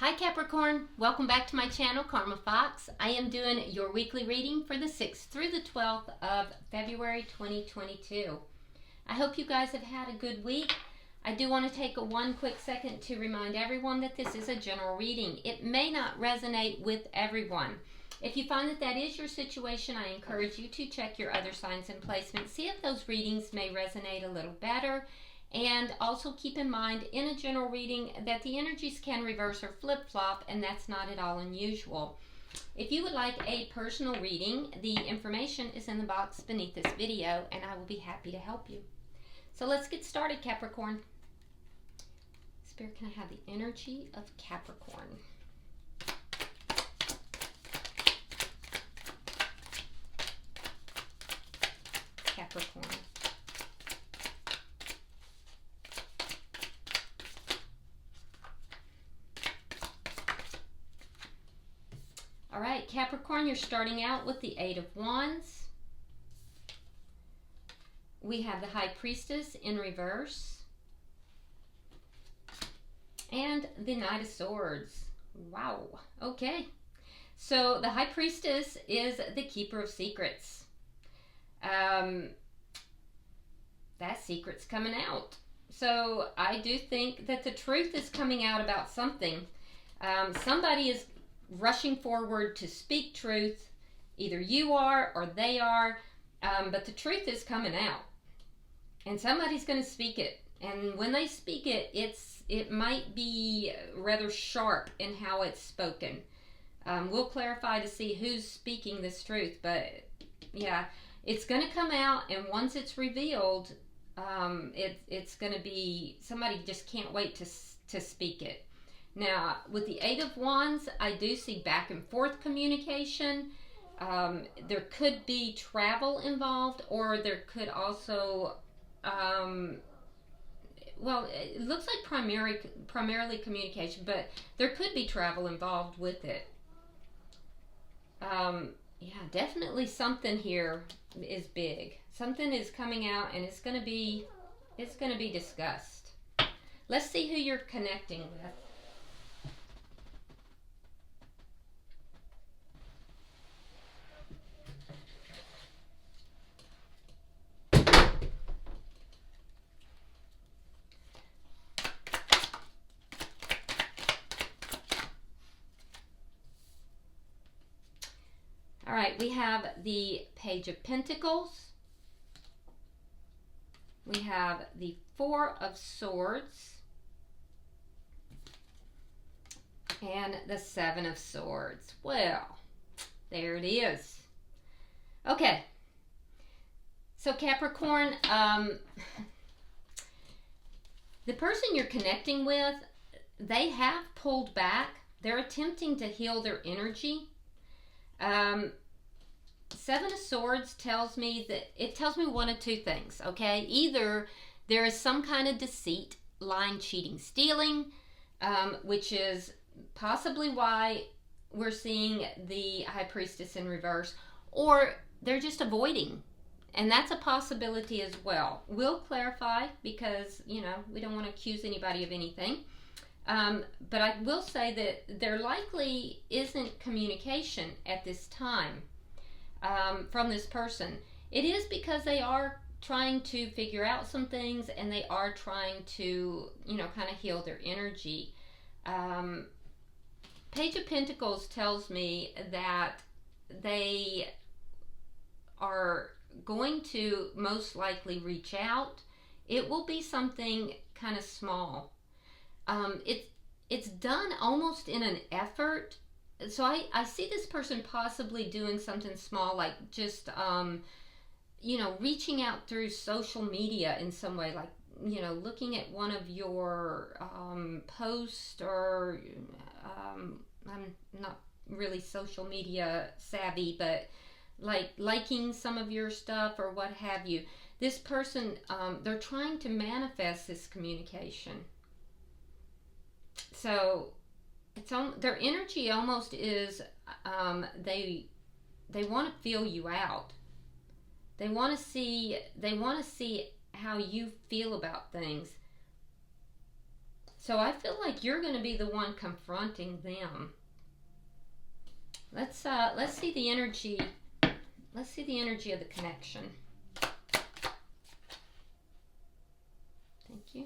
Hi Capricorn, welcome back to my channel, Karma Fox. I am doing your weekly reading for the 6th through the 12th of February 2022. I hope you guys have had a good week. I do want to take one quick second to remind everyone that this is a general reading. It may not resonate with everyone. If you find that that is your situation, I encourage you to check your other signs and placements. See if those readings may resonate a little better. And also keep in mind in a general reading that the energies can reverse or flip-flop, and that's not at all unusual. If you would like a personal reading, the information is in the box beneath this video, and I will be happy to help you. So let's get started, Capricorn. Spirit, can I have the energy of Capricorn? Capricorn. All right, Capricorn, you're starting out with the 8 of Wands. We have the High Priestess in reverse. And the Knight of Swords. Wow. Okay. So the High Priestess is the Keeper of Secrets. That secret's coming out. So I do think that the truth is coming out about something. Somebody is rushing forward to speak truth. Either you are or they are, but the truth is coming out, and somebody's going to speak it. And when they speak it, it might be rather sharp in how it's spoken. We'll clarify to see who's speaking this truth, but yeah, it's going to come out, and once it's revealed, it's going to be, somebody just can't wait to speak it. Now, with the 8 of Wands, I do see back and forth communication. There could be travel involved, or there could also, well, it looks like primarily communication, but there could be travel involved with it. Yeah, definitely something here is big. Something is coming out, and it's going to be discussed. Let's see who you're connecting with. All right, we have the Page of Pentacles. We have the 4 of Swords. And the 7 of Swords. Well, there it is. Okay. So Capricorn, the person you're connecting with, they have pulled back. They're attempting to heal their energy. 7 of Swords tells me one of two things, okay? Either there is some kind of deceit, lying, cheating, stealing, which is possibly why we're seeing the High Priestess in reverse, or they're just avoiding, and that's a possibility as well. We'll clarify because, you know, we don't want to accuse anybody of anything. But I will say that there likely isn't communication at this time from this person. It is because they are trying to figure out some things, and they are trying to, you know, kind of heal their energy. Page of Pentacles tells me that they are going to most likely reach out. It will be something kind of small. It's done almost in an effort. So I see this person possibly doing something small, like just, you know, reaching out through social media in some way, like, you know, looking at one of your posts, or I'm not really social media savvy, but like liking some of your stuff or what have you. This person, they're trying to manifest this communication. So it's their energy almost is they want to feel you out. They want to see how you feel about things. So I feel like you're going to be the one confronting them. Let's see the energy. Let's see the energy of the connection. Thank you.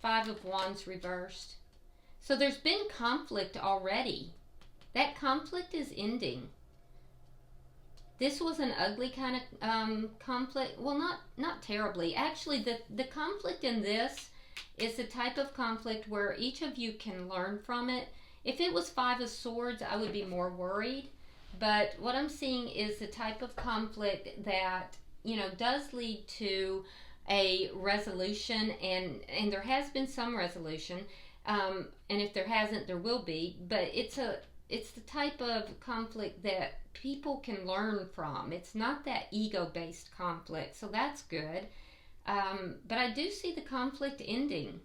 Five of Wands reversed. So there's been conflict already. That conflict is ending. This was an ugly kind of conflict. Well, not terribly. Actually, the conflict in this is the type of conflict where each of you can learn from it. If it was Five of Swords, I would be more worried. But what I'm seeing is the type of conflict that, you know, does lead to a resolution, and there has been some resolution. And if there hasn't, there will be. But it's the type of conflict that people can learn from. It's not that ego-based conflict, so that's good. But I do see the conflict ending,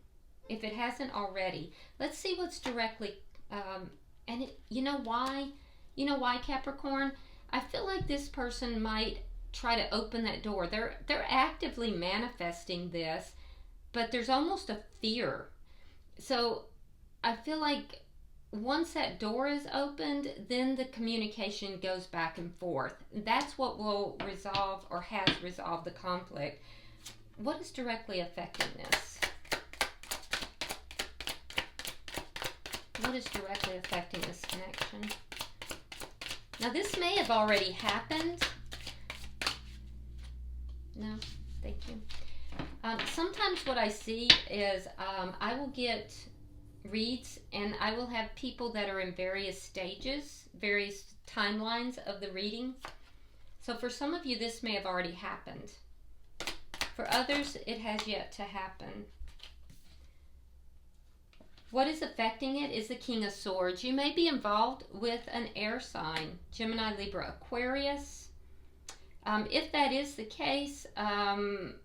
if it hasn't already. Let's see what's directly, you know why? You know why, Capricorn? I feel like this person might try to open that door. They're actively manifesting this, but there's almost a fear. So I feel like once that door is opened, then the communication goes back and forth. That's what will resolve, or has resolved, the conflict. What is directly affecting this? What is directly affecting this connection? Now, this may have already happened. No, thank you. Sometimes what I see is I will get reads, and I will have people that are in various stages, various timelines of the reading. So for some of you, this may have already happened. For others, it has yet to happen. What is affecting it is the King of Swords. You may be involved with an air sign, Gemini, Libra, Aquarius. If that is the case, and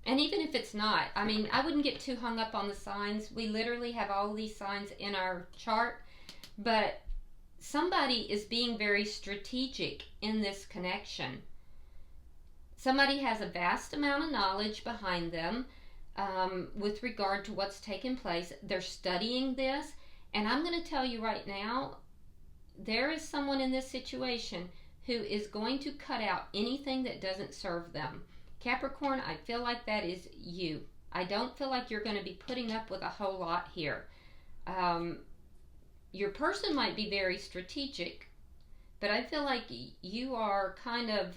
even if it's not, I mean, I wouldn't get too hung up on the signs. We literally have all these signs in our chart, but somebody is being very strategic in this connection. Somebody has a vast amount of knowledge behind them with regard to what's taken place. They're studying this, and I'm going to tell you right now, there is someone in this situation who is going to cut out anything that doesn't serve them. Capricorn, I feel like that is you. I don't feel like you're going to be putting up with a whole lot here. Your person might be very strategic, but I feel like you are kind of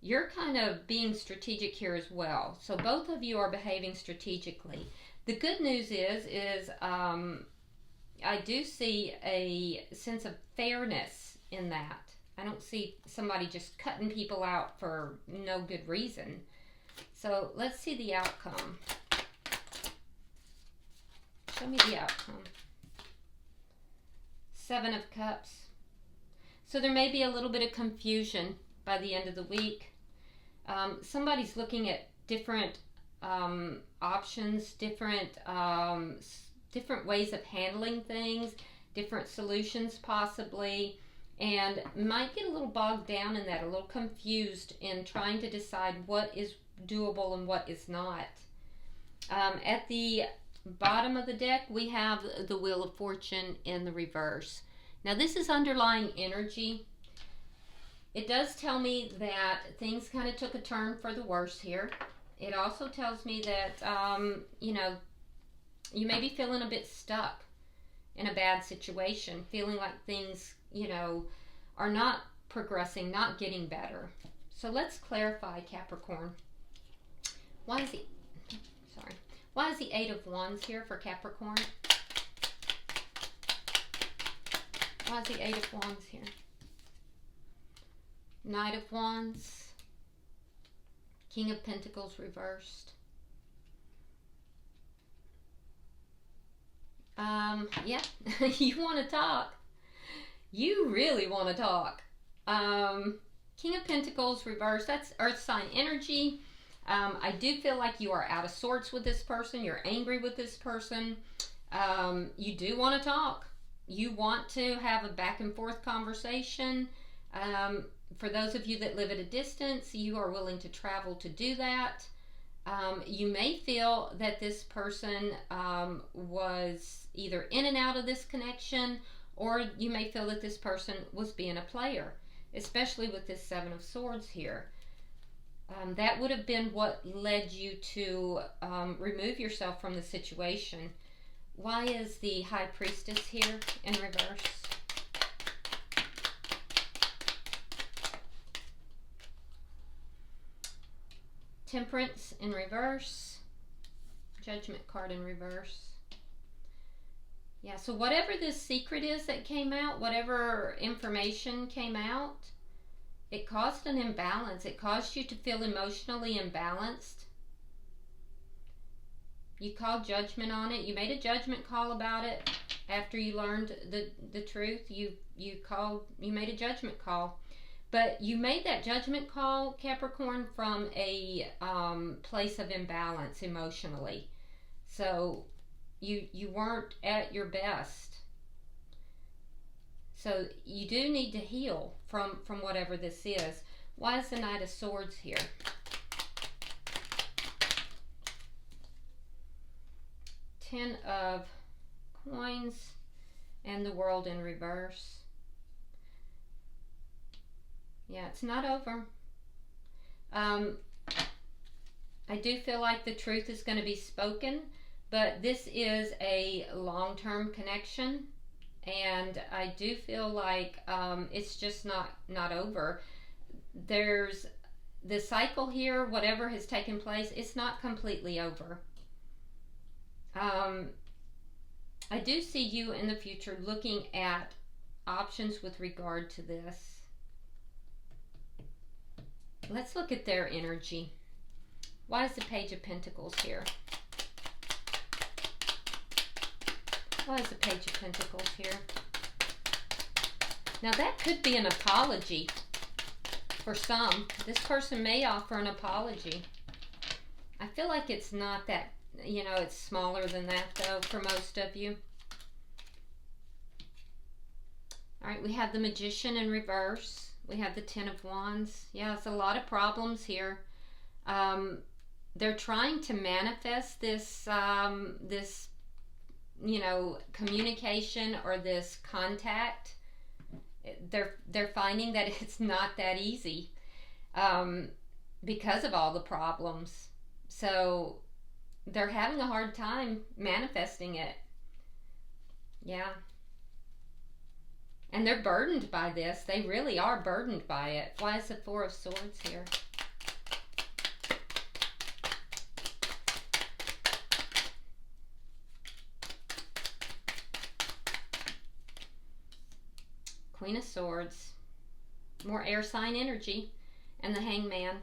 you're kind of being strategic here as well. So both of you are behaving strategically. The good news is I do see a sense of fairness in that. I don't see somebody just cutting people out for no good reason. So let's see the outcome. Show me the outcome. Seven of Cups. So there may be a little bit of confusion by the end of the week. Somebody's looking at different options, different ways of handling things, different solutions possibly, and might get a little bogged down in that, a little confused in trying to decide what is doable and what is not. At the bottom of the deck, we have the Wheel of Fortune in the reverse. Now, this is underlying energy. It does tell me that things kind of took a turn for the worse here. It also tells me that, you know, you may be feeling a bit stuck in a bad situation, feeling like things, you know, are not progressing, not getting better. So let's clarify, Capricorn. Why is the Eight of Wands here for Capricorn? Why is the Eight of Wands here? Knight of Wands, King of Pentacles reversed. Yeah, you want to talk. You really want to talk. King of Pentacles reversed, that's earth sign energy. I do feel like you are out of sorts with this person. You're angry with this person. You do want to talk. You want to have a back and forth conversation. For those of you that live at a distance, you are willing to travel to do that. You may feel that this person was either in and out of this connection, or you may feel that this person was being a player, especially with this Seven of Swords here. That would have been what led you to remove yourself from the situation. Why is the High Priestess here in reverse? Temperance in reverse. Judgment card in reverse. Yeah, so whatever this secret is that came out, whatever information came out, it caused an imbalance. It caused you to feel emotionally imbalanced. You called judgment on it. You made a judgment call about it after you learned the truth. You made a judgment call. But you made that judgment call, Capricorn, from a place of imbalance emotionally. So you weren't at your best. So you do need to heal from whatever this is. Why is the Knight of Swords here? Ten of Coins and the World in reverse. Yeah, it's not over. I do feel like the truth is going to be spoken, but this is a long-term connection, and I do feel like it's just not over. There's the cycle here, whatever has taken place, it's not completely over. I do see you in the future looking at options with regard to this. Let's look at their energy. Why is the Page of Pentacles here? Why is the Page of Pentacles here? Now that could be an apology for some. This person may offer an apology. I feel like it's not that, it's smaller than that though for most of you. All right, we have the Magician in reverse. We have the Ten of Wands. Yeah, it's a lot of problems here. They're trying to manifest this, communication or this contact. They're finding that it's not that easy because of all the problems. So they're having a hard time manifesting it. Yeah. And they're burdened by this. They really are burdened by it. Why is the Four of Swords here? Queen of Swords. More air sign energy. And the Hangman.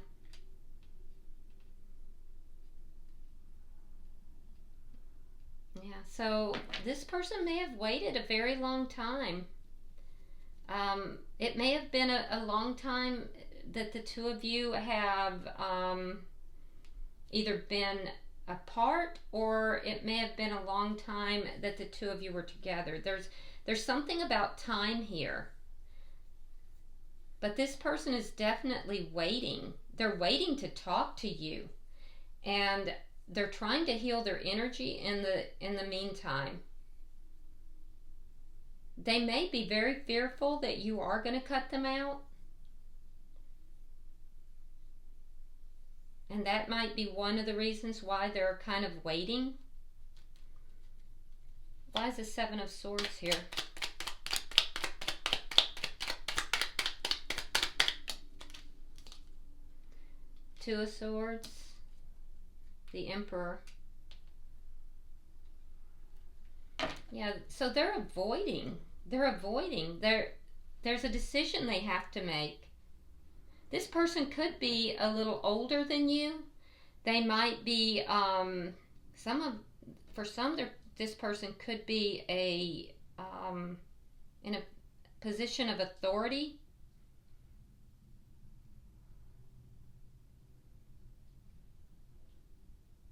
Yeah, so this person may have waited a very long time. It may have been a long time that the two of you have either been apart, or it may have been a long time that the two of you were together. There's something about time here. But this person is definitely waiting. They're waiting to talk to you. And they're trying to heal their energy in the meantime. They may be very fearful that you are going to cut them out. And that might be one of the reasons why they're kind of waiting. Why is the Seven of Swords here? Two of Swords. The Emperor. Yeah, so they're avoiding. There's a decision they have to make. This person could be a little older than you. They might be, this person could be in a position of authority.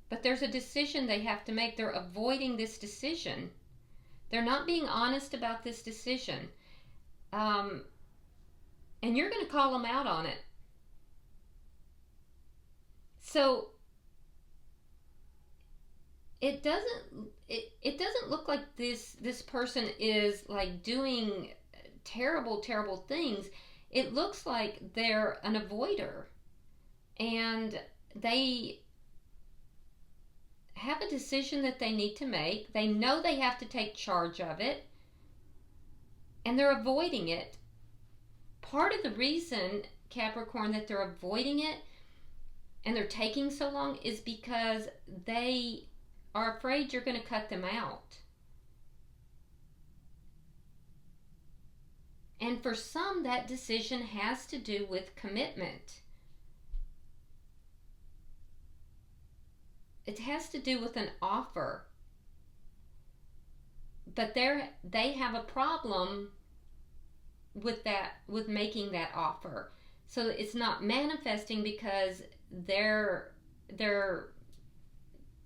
But there's a decision they have to make. They're avoiding this decision. They're not being honest about this decision. And you're going to call them out on it. So it doesn't look like this person is like doing terrible things. It looks like they're an avoider, and they have a decision that they need to make. They know they have to take charge of it, and they're avoiding it. Part of the reason, Capricorn, that they're avoiding it and they're taking so long is because they are afraid you're going to cut them out. And for some, that decision has to do with commitment. It has to do with an offer. But they have a problem with that, with making that offer. So it's not manifesting because they've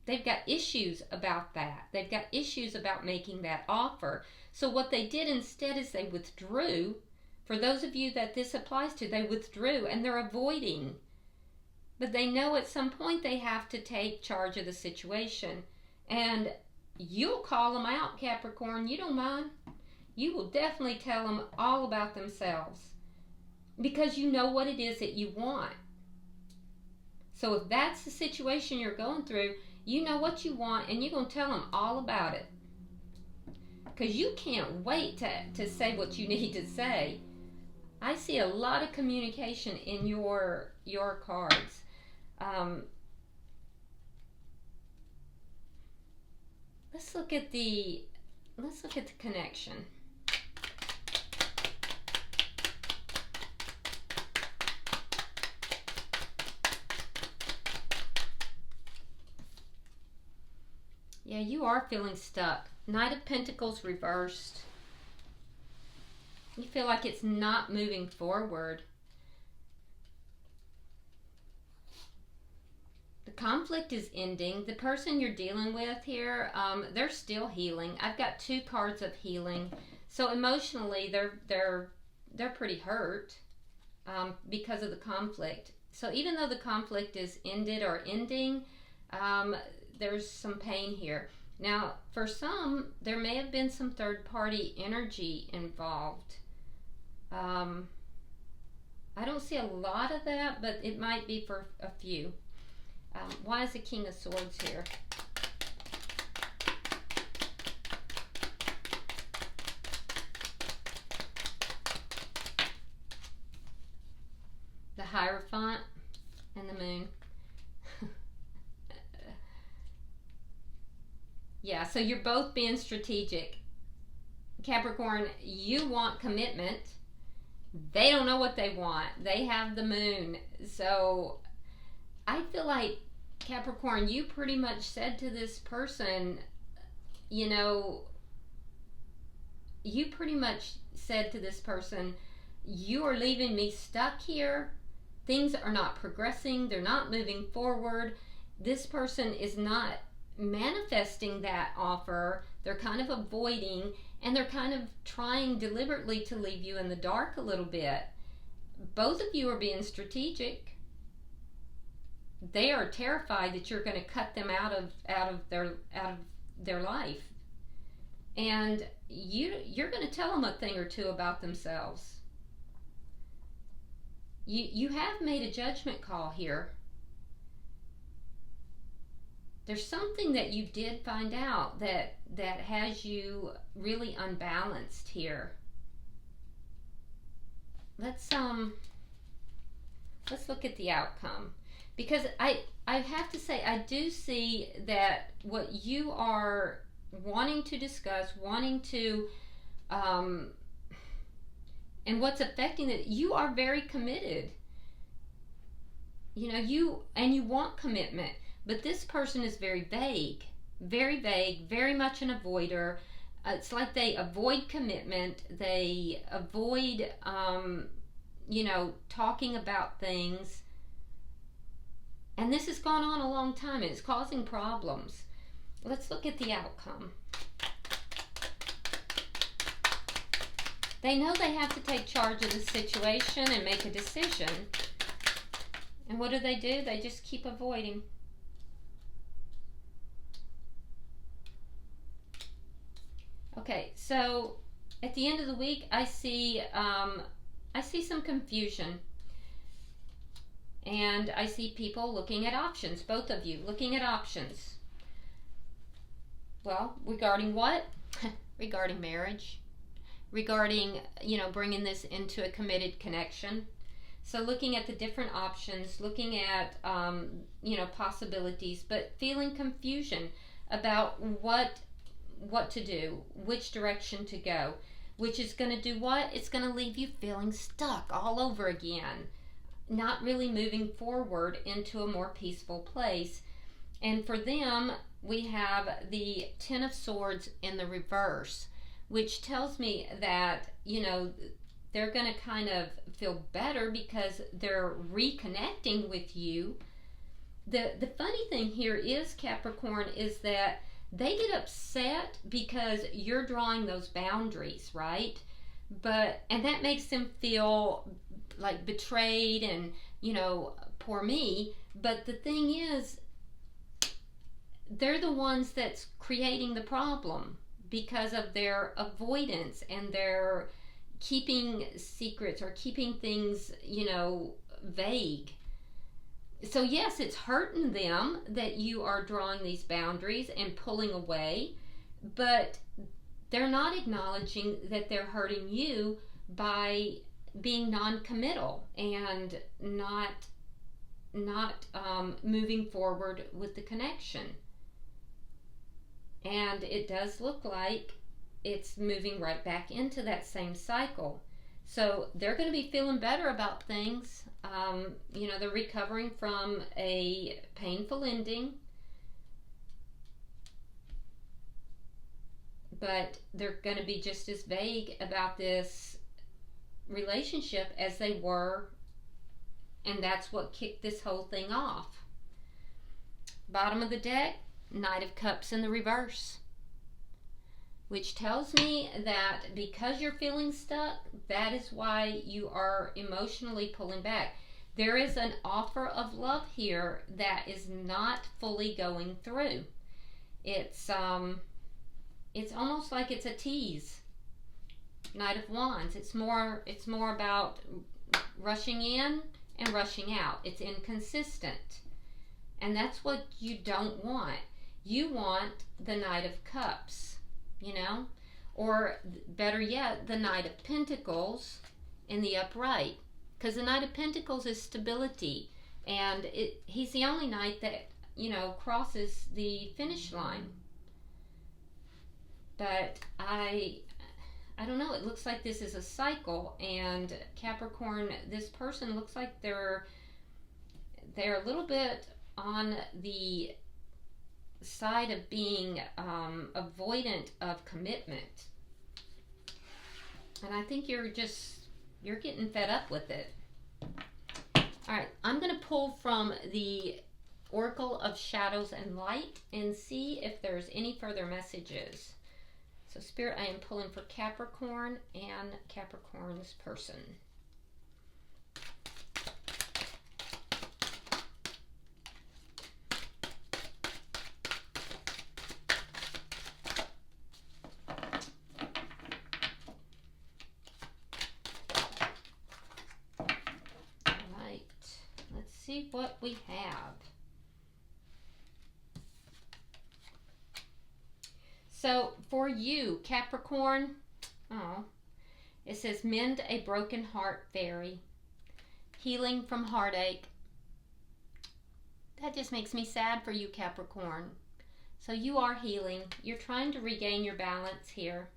got issues about that. They've got issues about making that offer. So what they did instead is they withdrew. For those of you that this applies to, they withdrew and they're avoiding. But they know at some point they have to take charge of the situation. And you'll call them out, Capricorn. You don't mind. You will definitely tell them all about themselves because you know what it is that you want. So if that's the situation you're going through, you know what you want and you're going to tell them all about it. Because you can't wait to say what you need to say. I see a lot of communication in your cards. Let's look at the connection. Yeah, you are feeling stuck. Knight of Pentacles reversed. You feel like it's not moving forward. The conflict is ending. The person you're dealing with here, they're still healing. I've got 2 cards of healing. So emotionally, they're pretty hurt because of the conflict. So even though the conflict is ended or ending, there's some pain here. Now, for some, there may have been some third-party energy involved. I don't see a lot of that, but it might be for a few. Why is the King of Swords here? The Hierophant and the Moon. Yeah, so you're both being strategic. Capricorn, you want commitment. They don't know what they want. They have the Moon. So I feel like, Capricorn, you pretty much said to this person, you know, you pretty much said to this person, you are leaving me stuck here. Things are not progressing. They're not moving forward. This person is not manifesting that offer. They're kind of avoiding, and they're kind of trying deliberately to leave you in the dark a little bit. Both of you are being strategic. They are terrified that you're going to cut them out of their life, and you're going to tell them a thing or two about themselves. You have made a judgment call here. There's something that you did find out that has you really unbalanced here. Let's look at the outcome, because I have to say I do see that what you are wanting to discuss, wanting to and what's affecting it, you are very committed. You know, you want commitment. But this person is very vague, very much an avoider. It's like they avoid commitment. They avoid, talking about things. And this has gone on a long time, and it's causing problems. Let's look at the outcome. They know they have to take charge of the situation and make a decision. And what do? They just keep avoiding. Okay, so at the end of the week, I see some confusion, and I see people looking at options. Both of you looking at options. Well, regarding what? Regarding marriage, regarding, bringing this into a committed connection. So looking at the different options, looking at, possibilities, but feeling confusion about what to do, which direction to go, which is going to do what? It's going to leave you feeling stuck all over again, not really moving forward into a more peaceful place. And for them, we have the Ten of Swords in the reverse, which tells me that, they're going to kind of feel better because they're reconnecting with you. The funny thing here is, Capricorn, is that they get upset because you're drawing those boundaries, right? And that makes them feel like betrayed and, poor me. But the thing is, they're the ones that's creating the problem because of their avoidance and their keeping secrets or keeping things, vague. So yes, it's hurting them that you are drawing these boundaries and pulling away, but they're not acknowledging that they're hurting you by being non-committal and not moving forward with the connection. And it does look like it's moving right back into that same cycle. So they're going to be feeling better about things. They're recovering from a painful ending, but they're going to be just as vague about this relationship as they were, and that's what kicked this whole thing off. Bottom of the deck, Knight of Cups in the reverse, which tells me that because you're feeling stuck, that is why you are emotionally pulling back. There is an offer of love here that is not fully going through. It's almost like it's a tease. Knight of Wands. It's more about rushing in and rushing out. It's inconsistent. And that's what you don't want. You want the Knight of Cups, or better yet, the Knight of Pentacles in the upright. Because the Knight of Pentacles is stability, and he's the only knight that, crosses the finish line. But I don't know, it looks like this is a cycle, and Capricorn, this person looks like they're a little bit on the side of being avoidant of commitment. And I think you're getting fed up with it. All right, I'm going to pull from the Oracle of Shadows and Light and see if there's any further messages. So Spirit, I am pulling for Capricorn and Capricorn's person. See what we have. So for you, Capricorn, it says mend a broken heart, fairy, healing from heartache. That just makes me sad for you, Capricorn. So you are healing. You're trying to regain your balance here.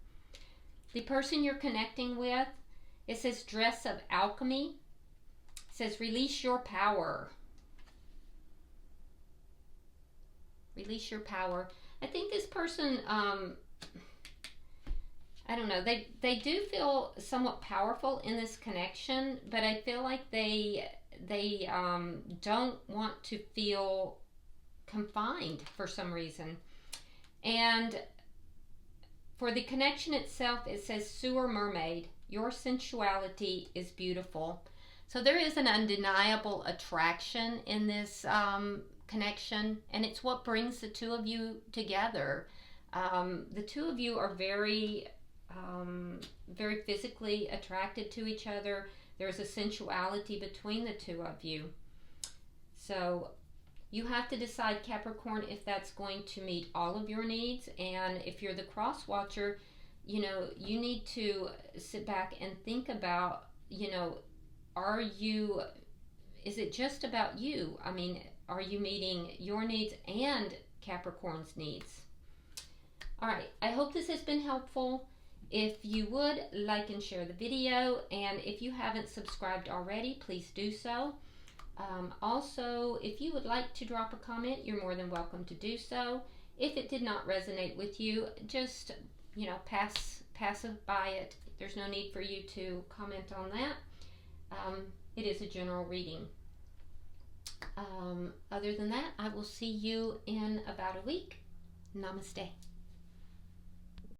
The person you're connecting with, it says dress of alchemy. Says release your power. Release your power. I think this person, I don't know, they do feel somewhat powerful in this connection, but I feel like they don't want to feel confined for some reason. And for the connection itself, it says sewer mermaid. Your sensuality is beautiful. So there is an undeniable attraction in this connection, and it's what brings the two of you together. The two of you are very physically attracted to each other. There's a sensuality between the two of you. So you have to decide, Capricorn, if that's going to meet all of your needs. And if you're the cross watcher, you know, you need to sit back and think about, you know, is it just about you? I mean, are you meeting your needs and Capricorn's needs? All right, I hope this has been helpful. If you would, like and share the video, and if you haven't subscribed already, please do so. Also, if you would like to drop a comment, you're more than welcome to do so. If it did not resonate with you, just, you know, pass by it. There's no need for you to comment on that. It is a general reading. Other than that, I will see you in about a week. Namaste.